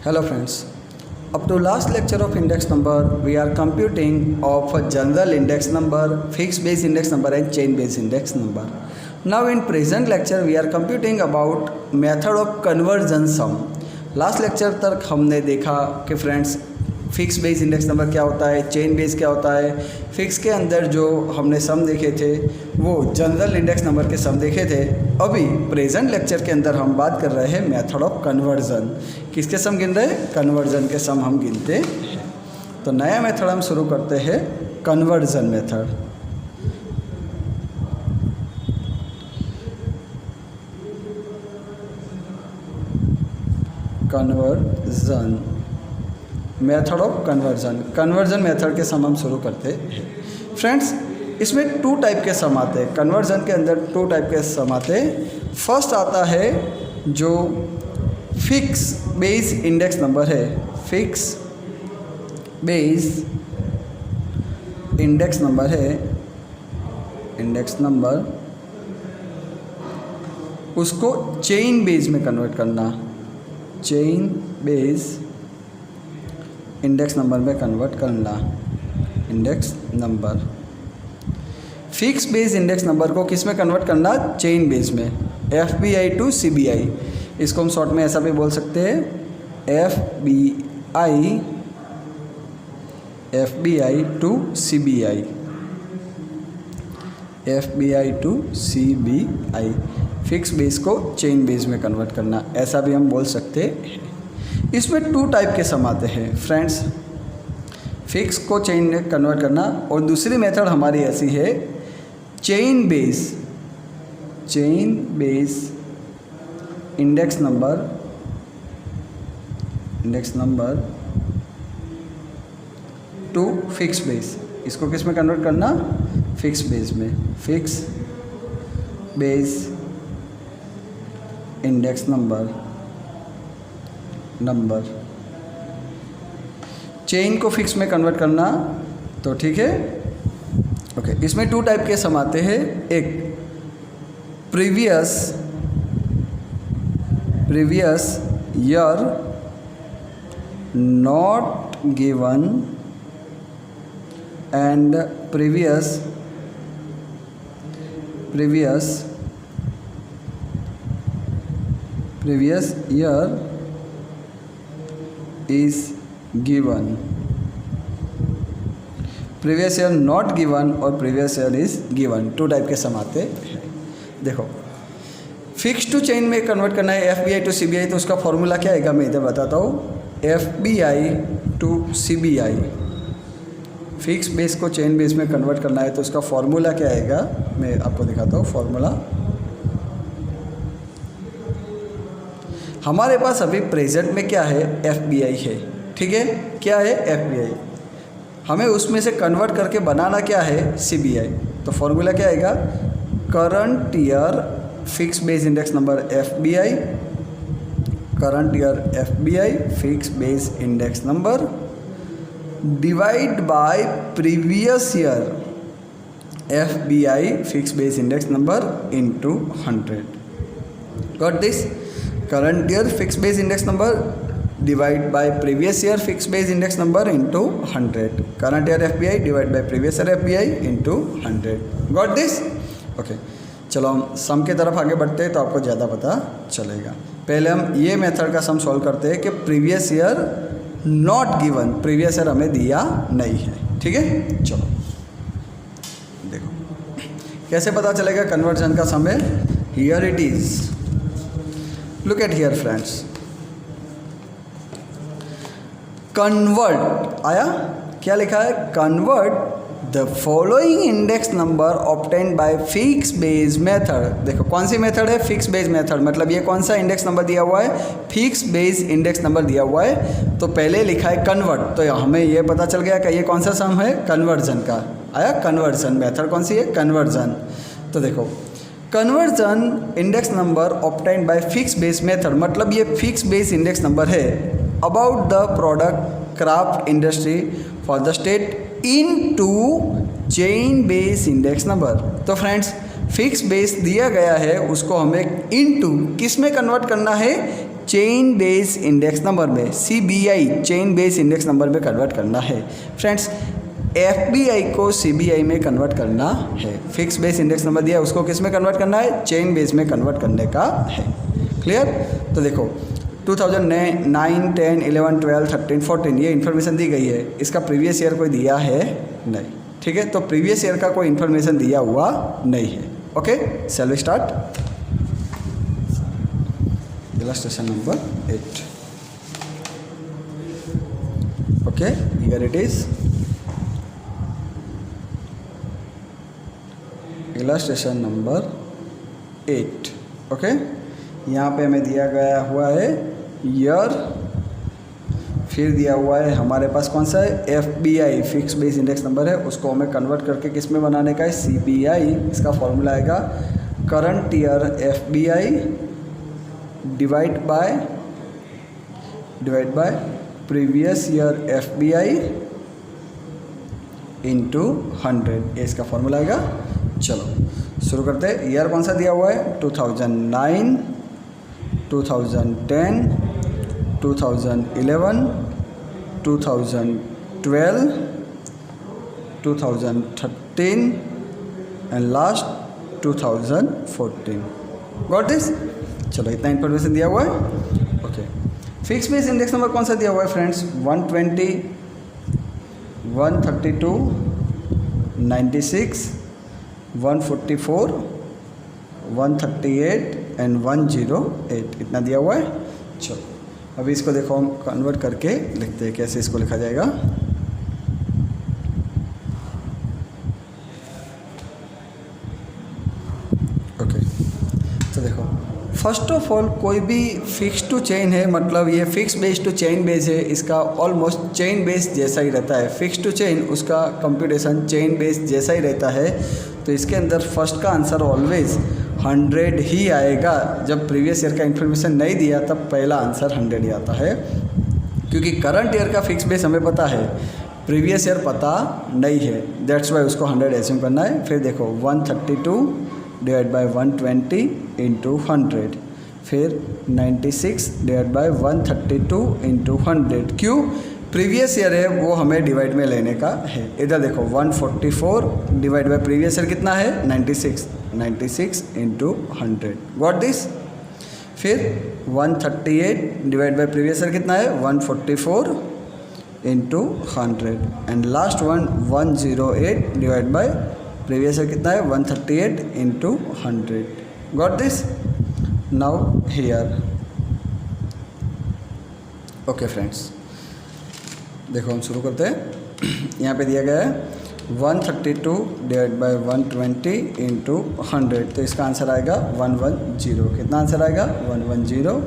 Hello friends, up to last lecture of index number we are computing of a general index number, fixed base index number and chain base index number. Now in present lecture we are computing about method of conversion sum. Last lecture तक हमने देखा कि friends fix base index number क्या होता है, chain base क्या होता है, फिक्स के अंदर जो हमने सम देखे थे वो जनरल इंडेक्स नंबर के सम देखे थे। अभी प्रेजेंट लेक्चर के अंदर हम बात कर रहे हैं मेथड ऑफ कन्वर्जन। किसके सम गिन रहे हैं? कन्वर्जन के सम हम गिनते हैं। तो नया मेथड हम शुरू करते हैं, conversion method. Conversion method of conversion method के सम हम शुरू करते हैं। फ्रेंड्स इसमें टू टाइप के सम आते हैं। कन्वर्जन के अंदर टू टाइप के सम आते हैं। फर्स्ट आता है जो फिक्स बेस इंडेक्स नंबर है, फिक्स बेस इंडेक्स नंबर है, इंडेक्स नंबर, उसको चेन बेस में कन्वर्ट करना, चेन बेस इंडेक्स नंबर में कन्वर्ट करना। Index number fix base index number को किस में कन्वर्ट करना? चेन बेस में, FBI टू CBI। इसको हम शॉर्ट में ऐसा भी बोल सकते हैं, FBI to CBI, FBI to CBI। Fix base को चेन बेस में कन्वर्ट करना, ऐसा भी हम बोल सकते हैं। इसमें टू टाइप के सम आते हैं फ्रेंड्स, फिक्स को चेन में कन्वर्ट करना, और दूसरी मेथड हमारी ऐसी है chain base index number two fix base. इसको किस में कन्वर्ट करना? फिक्स बेस में, fix base index number chain को फिक्स में कन्वर्ट करना। तो ठीक है, ओके। इसमें टू टाइप के सम आते हैं। एक previous year not given and previous year is given. Previous year not given और previous year is given, two type के सम आते हैं। देखो फिक्स टू चेन में कन्वर्ट करना है, FBI टू CBI, तो उसका फॉर्मूला क्या आएगा मैं इधर बताता हूँ। FBI to CBI, fix base को चेन बेस में कन्वर्ट करना है तो उसका फॉर्मूला क्या आएगा मैं आपको दिखाता हूँ। फॉर्मूला हमारे पास अभी प्रेजेंट में क्या है? FBI है, ठीक है। क्या है? FBI। हमें उसमें से कन्वर्ट करके बनाना क्या है? CBI। तो फॉर्मूला क्या आएगा? Current year fix base index number FBI, current year FBI fix base index number divide by previous year FBI fix base index number into 100। Got this? Current year fix base index number divide by previous year fix base index number into 100। Current year FBI divide by previous year FBI into 100। Got this? Okay, चलो हम सम की तरफ आगे बढ़ते हैं तो आपको ज़्यादा पता चलेगा। पहले हम ये मेथड का सम सॉल्व करते हैं कि previous year not given, previous year हमें दिया नहीं है, ठीक है। चलो देखो कैसे पता चलेगा कन्वर्जन का सम है। Here it is, look at here friends. Convert आया, क्या लिखा है? Convert the following index number obtained by fix base method. देखो कौन सी मेथड है? Fix base method. मतलब ये कौन सा इंडेक्स नंबर दिया हुआ है? फिक्स बेस इंडेक्स नंबर दिया हुआ है। तो पहले लिखा है कन्वर्ट, तो हमें ये पता चल गया कि ये कौन सा सम है? कन्वर्जन का। आया कन्वर्जन मेथड कौन सी है? कन्वर्जन। तो देखो conversion index number obtained by fix base method, मतलब ये फिक्स बेस इंडेक्स नंबर है about the product craft industry for the state into chain base index number. तो फ्रेंड्स फिक्स बेस दिया गया है उसको हमें इनटू किस में कन्वर्ट करना है? चेन बेस इंडेक्स नंबर में, CBI chain base index number में कन्वर्ट करना है। फ्रेंड्स FBI को CBI में कन्वर्ट करना है। फिक्स बेस इंडेक्स नंबर दिया है, उसको किस में कन्वर्ट करना है? चेन बेस में कन्वर्ट करने का है। क्लियर? तो देखो 2009, 10, 11, 12, 13, 14 ये इन्फॉर्मेशन दी गई है। इसका प्रीवियस ईयर कोई दिया है नहीं। ठीक है, तो प्रीवियस ईयर का कोई इन्फॉर्मेशन दिया हुआ नहीं है। Okay, shall we start? Illustration number 8। Okay, here it is illustration number 8। Okay, यहाँ पे हमें दिया गया हुआ है ईयर, फिर दिया हुआ है हमारे पास कौन सा है? FBI fix base index number है, उसको हमें कन्वर्ट करके किस में बनाने का है? CBI। इसका फॉर्मूला आएगा current year FBI divide by previous year FBI into 100, ये इसका फॉर्मूला आएगा। चलो शुरू करते हैं। ईयर कौन सा दिया हुआ है? 2009, 2010, 2011, 2012, 2013 एंड लास्ट 2014। Got this? चलो इतना इन्फॉर्मेशन दिया हुआ है। Okay, fix base index number कौन सा दिया हुआ है फ्रेंड्स? 120, 132, 96, 144, 138 एंड 108 इतना दिया हुआ है। चलो अभी इसको देखो हम कन्वर्ट करके लिखते हैं, कैसे इसको लिखा जाएगा। ओके, तो देखो फर्स्ट ऑफ ऑल कोई भी फिक्स टू चेन है, मतलब ये fix base to chain base है, इसका ऑलमोस्ट चेन बेस जैसा ही रहता है। फिक्स टू चेन उसका कंप्यूटेशन चेन बेस जैसा ही रहता है, तो इसके अंदर फर्स्ट का आंसर ऑलवेज 100 ही आएगा। जब प्रीवियस ईयर का इन्फॉर्मेशन नहीं दिया तब पहला आंसर 100 ही आता है, क्योंकि करंट ईयर का फिक्स बेस हमें पता है, प्रीवियस ईयर पता नहीं है, दैट्स वाई उसको 100 एज्यूम करना है। फिर देखो 132 डिवाइड बाय 120 इंटू 100, फिर 96 डिवाइड बाय 132 इंटू 100। क्यों? प्रीवियस ईयर है वो हमें डिवाइड में लेने का है। इधर देखो 144 डिवाइड बाय प्रीवियस ईयर कितना है? 96, 96 इंटू 100। Got this? फिर 138 डिवाइड बाय प्रीवियस ईयर कितना है? 144 into 100 and last one 108 divide by previous year कितना है? 138 into 100। Got this? Now here. Okay friends, देखो हम शुरू करते हैं। यहाँ पे दिया गया है 132 डिवाइड बाय 120 इंटू 100, तो इसका आंसर आएगा 110। कितना आंसर आएगा? 110।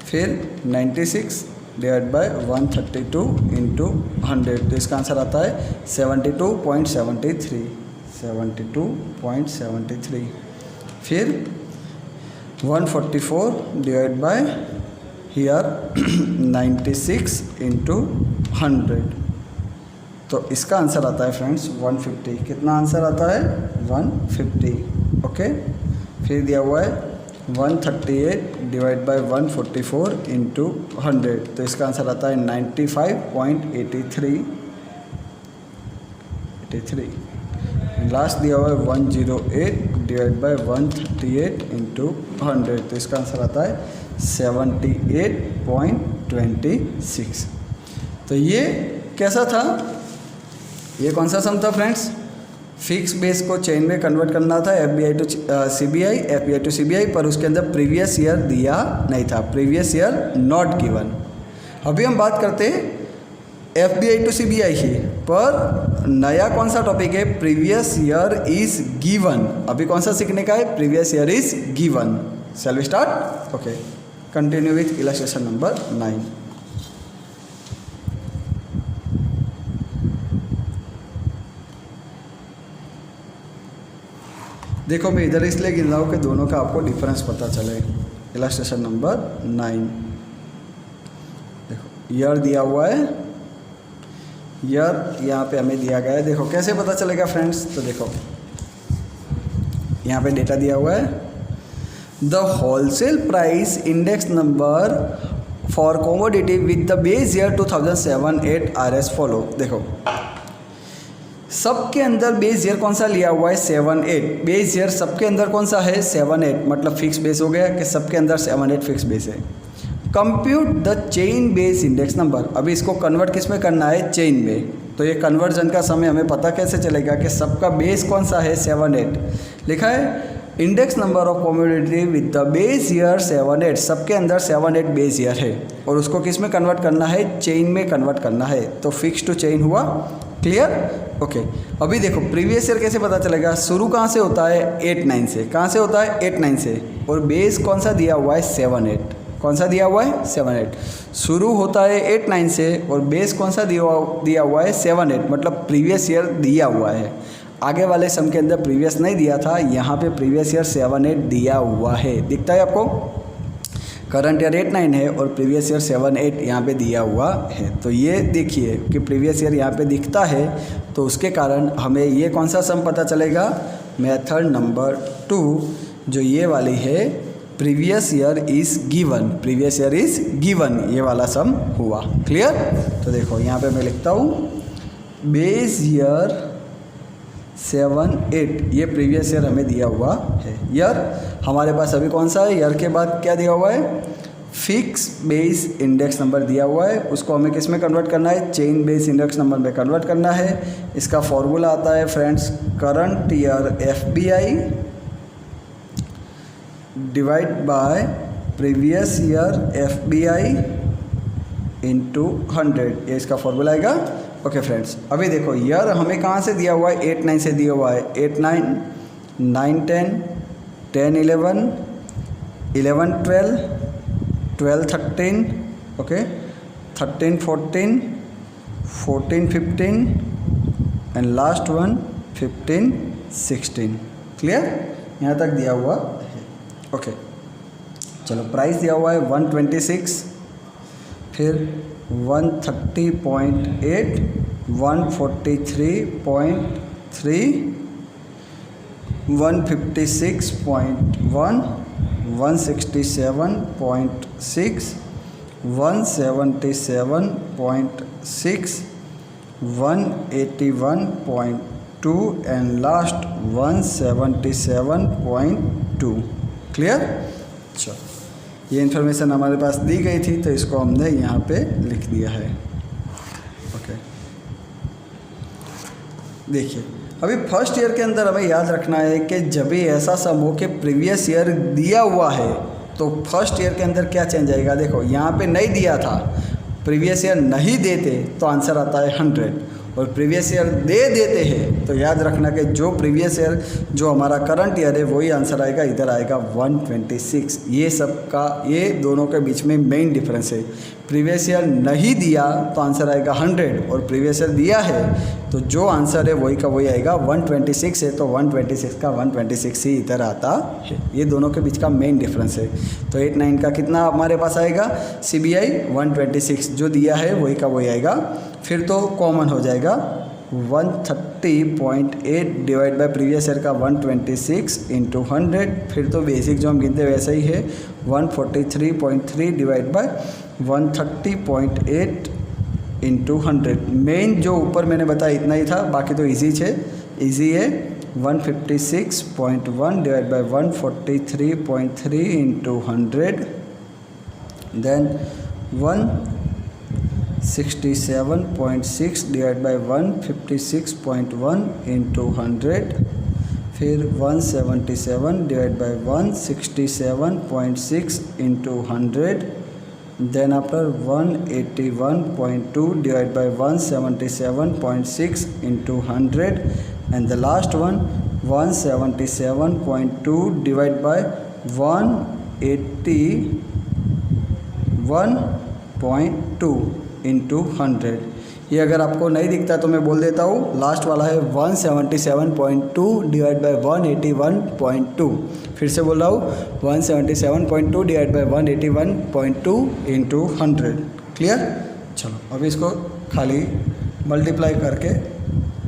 फिर 96 डिवाइड बाय 132 इंटू 100, तो इसका आंसर आता है 72.73, 72.73। फिर 144 डिवाइड बाय हियर 96 इंटू 100, तो इसका आंसर आता है फ्रेंड्स 150। कितना आंसर आता है? 150। ओके, फिर दिया हुआ है 138 डिवाइड बाय 144 इंटू 100, तो इसका आंसर आता है 95.83। लास्ट दिया हुआ है 108 डिवाइड बाय 138 इंटू 100, तो इसका आंसर आता है 78.26। तो ये कैसा था? ये कौन सा सम था फ्रेंड्स? फिक्स बेस को चेन में कन्वर्ट करना था, FBI to CBI, FBI to CBI, पर उसके अंदर प्रीवियस ईयर दिया नहीं था, प्रीवियस ईयर नॉट गिवन। अभी हम बात करते हैं FBI टू CBI ही, पर नया कौन सा टॉपिक है? Previous year is given. अभी कौन सा सीखने का है? Previous year is given. Shall we start? Okay, continue with illustration number 9। देखो मैं इधर इसलिए गिन रहा हूँ कि दोनों का आपको डिफरेंस पता चले। इलस्ट्रेशन नंबर 9, देखो ईयर दिया हुआ है, ईयर यहाँ पे हमें दिया गया है। देखो कैसे पता चलेगा फ्रेंड्स? तो देखो यहाँ पे डेटा दिया हुआ है, the wholesale price index number for commodity with the base year 2007-8 R S follow. देखो सबके अंदर बेस ईयर कौन सा लिया हुआ है 7-8, बेस ईयर सबके अंदर कौन सा है 7-8, मतलब फिक्स बेस हो गया कि सबके अंदर 7-8 फिक्स बेस है। Compute the chain base index number, अभी इसको कन्वर्ट किस में करना है चेन में, तो ये कन्वर्जन का समय हमें पता कैसे चलेगा कि सबका बेस कौन सा है 7-8, लिखा है index number of commodity with the base year 7-8, सबके अंदर 7-8 बेस ईयर है और उसको किस में कन्वर्ट करना है चेन में कन्वर्ट करना है, तो फिक्स टू चेन हुआ, क्लियर, ओके। अभी देखो प्रीवियस ईयर कैसे पता चलेगा, शुरू कहाँ से होता है 8-9 से, कहाँ से होता है 8-9 से, और बेस कौन सा दिया हुआ है 7-8, कौन सा दिया हुआ है 7-8, शुरू होता है 8-9 से और बेस कौन सा दिया हुआ है 7-8, मतलब प्रीवियस ईयर दिया हुआ है। आगे वाले सम के अंदर प्रीवियस नहीं दिया था, यहाँ पे प्रीवियस ईयर 7-8 दिया हुआ है, दिखता है आपको, करंट ईयर 8-9 है और प्रीवियस ईयर 7-8 यहाँ पे दिया हुआ है। तो ये देखिए कि प्रीवियस ईयर यहाँ पे दिखता है, तो उसके कारण हमें ये कौन सा सम पता चलेगा, मेथड नंबर 2 जो ये वाली है, previous year is given, previous year is given, ये वाला सम हुआ, क्लियर। तो देखो यहाँ पे मैं लिखता हूँ बेस ईयर 7-8, ये प्रीवियस ईयर हमें दिया हुआ है। ईयर हमारे पास अभी कौन सा है, ईयर के बाद क्या दिया हुआ है, फिक्स बेस इंडेक्स नंबर दिया हुआ है, उसको हमें किस में कन्वर्ट करना है, चेन बेस इंडेक्स नंबर में कन्वर्ट करना है। इसका फॉर्मूला आता है friends, current year FBI divide by previous year FBI into 100, ये इसका फॉर्मूला आएगा, ओके फ्रेंड्स। अभी देखो ईयर हमें कहाँ से दिया हुआ है 8-9 से दिया हुआ है, 8-9, 9-10, 10-11, 11-12, 12-13, okay, 13-14, 14-15 and last one 15-16, clear, यहाँ तक दिया हुआ है, ओके। चलो प्राइस दिया हुआ है 126, फिर 130.8, 143.3, 156.1, 167.6, 177.6, 181.2 एंड लास्ट 177.2, क्लियर। चलो ये इन्फॉर्मेशन हमारे पास दी गई थी तो इसको हमने यहाँ पे लिख दिया है, ओके। देखिए अभी फर्स्ट ईयर के अंदर हमें याद रखना है कि जब भी ऐसा सम हो कि प्रीवियस ईयर दिया हुआ है तो फर्स्ट ईयर के अंदर क्या चेंज आएगा, देखो यहाँ पे नहीं दिया था, प्रीवियस ईयर नहीं देते तो आंसर आता है 100, और प्रीवियस ईयर दे देते हैं तो याद रखना कि जो प्रीवियस ईयर जो हमारा करंट ईयर है वही आंसर आएगा, इधर आएगा 126। ये सब का ये दोनों के बीच में मेन डिफरेंस है, प्रीवियस ईयर नहीं दिया तो आंसर आएगा 100 और प्रीवियस ईयर दिया है तो जो आंसर है वही का वही आएगा, 126 है तो 126 का 126 ही इधर आता है, ये दोनों के बीच का मेन डिफरेंस है। तो 8-9 का कितना हमारे पास आएगा CBI 126, जो दिया है वही का वही आएगा, फिर तो कॉमन हो जाएगा 130.8 डिवाइड बाय प्रीवियस ईयर का 126 इंटू 100, फिर तो बेसिक जो हम गिनते वैसा ही है 143.3 डिवाइड बाय 130.8 इंटू 100। मेन जो ऊपर मैंने बताया इतना ही था, बाकी तो इजी है 156.1 divide by 143.3 into 100, then 167.6 divide by 156.1 into 100, फिर 177 divide by 167.6 into 100, then after 181.2 divided by 177.6 into 100, and the last one 177.2 divided by 181.2 into 100। ये अगर आपको नहीं दिखता तो मैं बोल देता हूँ, लास्ट वाला है 177.2 डिवाइड बाय 181.2, फिर से बोल रहा हूँ 177.2 डिवाइड बाय 181.2 इंटू 100, क्लियर। चलो अब इसको खाली मल्टीप्लाई करके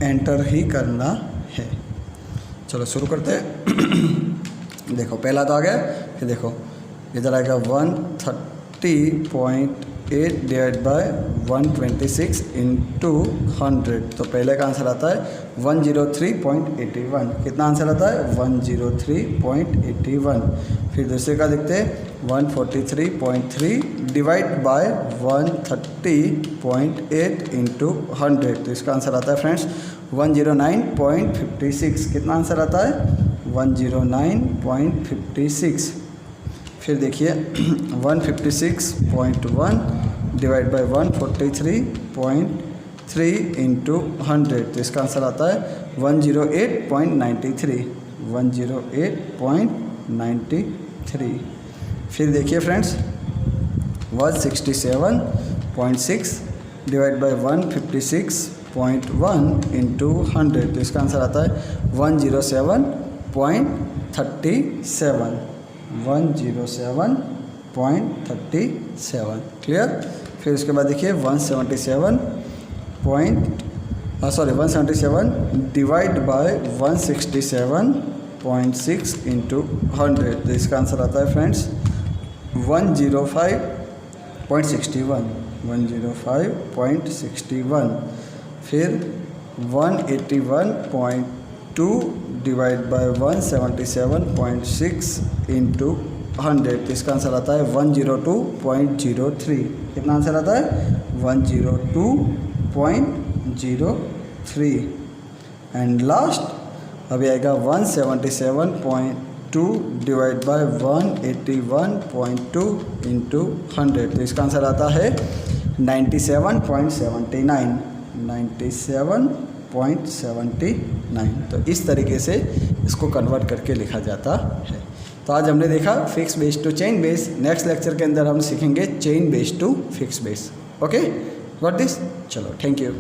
एंटर ही करना है। चलो शुरू करते हैं। देखो पहला तो आ गया, फिर देखो इधर आएगा 30.8 डिवाइड बाय 126 इंटू 100, तो पहले का आंसर आता है 103.81। कितना आंसर आता है 103.81। फिर दूसरे का देखते हैं 143.3 डिवाइड बाय 130.8 इंटू 100, तो इसका आंसर आता है फ्रेंड्स 109.56। कितना आंसर आता है 109.56। फिर देखिए 156.1 डिवाइड बाय 143.3 इंटू 100, तो इसका आंसर आता है 108.93। 108.93। फिर देखिए फ्रेंड्स 167.6 डिवाइड बाय 156.1 इंटू 100, तो इसका आंसर आता है 107.37। 107.37। क्लियर। फिर उसके बाद देखिए 177 डिवाइड बाय 167.6 इंटू 100, तो इसका आंसर आता है फ्रेंड्स 105.61। 105.61। फिर 181.2 डिवाइड बाय 177.6 इंटू 100, तो इसका आंसर आता है 102.03। कितना आंसर आता है 102.03। एंड लास्ट अभी आएगा 177.2 डिवाइड बाय 181.2 इंटू 100, तो इसका आंसर आता है 97.79। 97.79। तो इस तरीके से इसको कन्वर्ट करके लिखा जाता है। तो आज हमने देखा fix base to chain base. Next lecture के अंदर हम सीखेंगे chain base to fix base. Okay, got this? चलो, थैंक यू।